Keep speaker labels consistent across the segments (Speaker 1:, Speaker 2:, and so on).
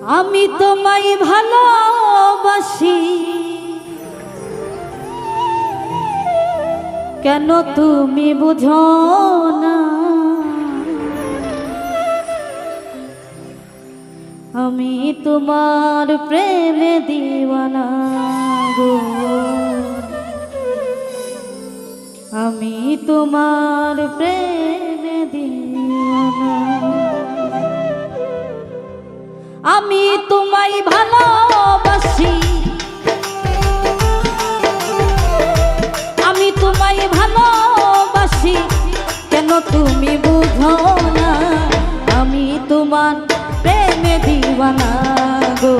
Speaker 1: আমি তোমায় ভালোবাসি, কেন তুমি বুঝো না? আমি তোমার প্রেমে দিওয়ানা গো, আমি তোমার প্রেমে দিওয়ানা। আমি তোমায় ভালোবাসি, আমি তোমায় ভালোবাসি, কেন তুমি বুঝো না? আমি তোমার প্রেমে দিওয়ানা গো,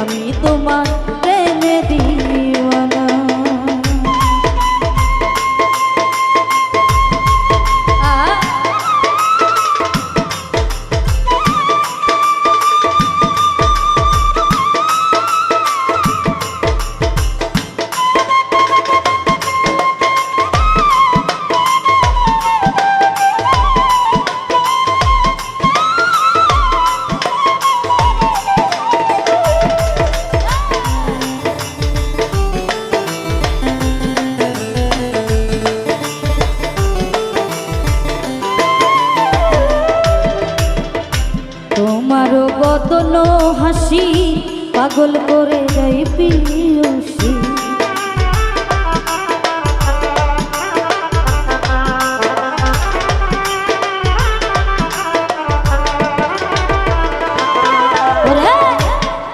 Speaker 1: আমি তোমার প্রেমে দিওয়ানা। তোমারও বদন হাসি পাগল করে দেয় পিয়সী।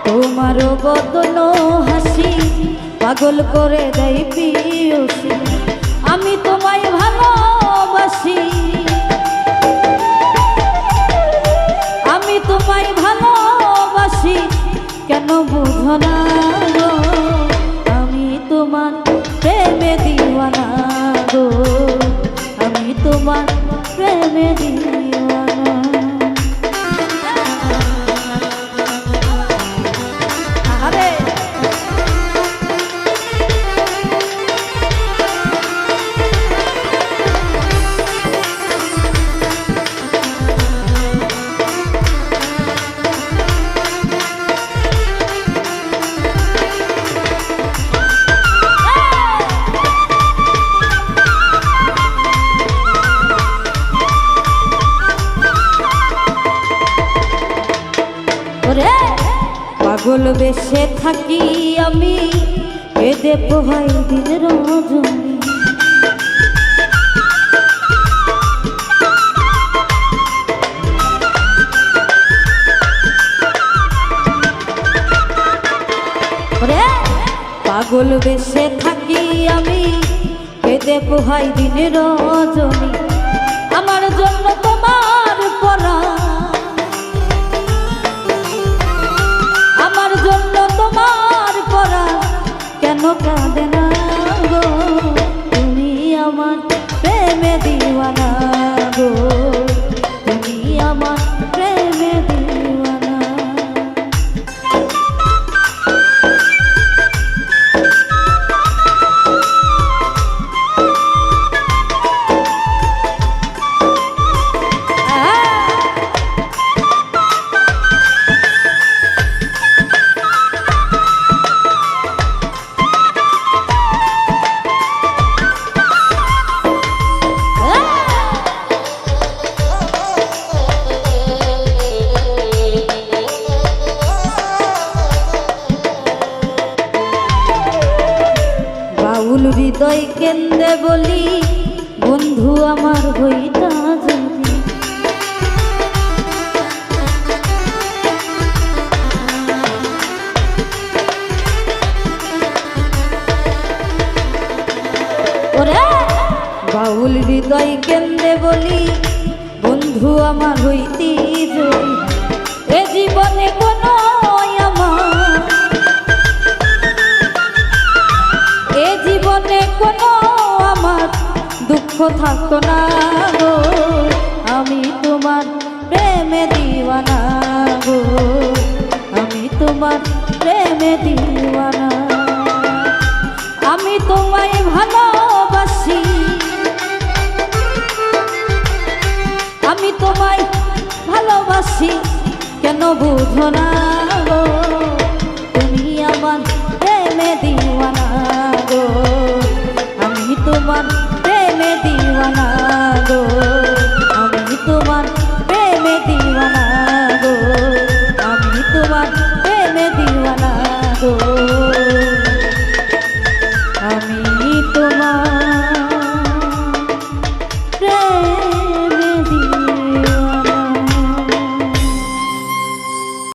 Speaker 1: তোমারও বদন হাসি পাগল করে দেয় পিয়সী। আমি তোমায় ভালোবাসি, আমি তোমায় ভালোবাসি, কেন বুঝো না গো? আমি তোমার প্রেমে দিওয়ানা গো, আমি তোমার প্রেমে দিওয়ানা। আরে পাগল বেশে থাকি আমি, কেঁদে পোহাই দিন রজনী। পাগল বেশে থাকি আমি, কেঁদে পোহাই দিন রজনী। আমার জন্য তোমার পরা, আমার জন্য তোমার পরা, কেন কাঁদে না গো? তুমি আমার প্রেমে দিওয়ানা গো, তুমি আমার প্রেমে দিওয়ানা। হৃদয় কেন্দ্রে বলি, বন্ধু আমার হইতা যদি। ওরে বাউল হৃদয় কেন্দ্রে বলি, বন্ধু আমার হইতি যদি। এ জীবনে কোনো আমার, এ জীবনে কোনো আমার দুঃখ থাকতো না গো। আমি তোমার প্রেমে দিওয়ানা গো, আমি তোমার প্রেমে দিওয়ানা। আমি তোমায় ভালোবাসি, আমি তোমায় ভালোবাসি, কেন বুঝো না গো, তুমি আমার প্রেমে দিওয়ানা গো।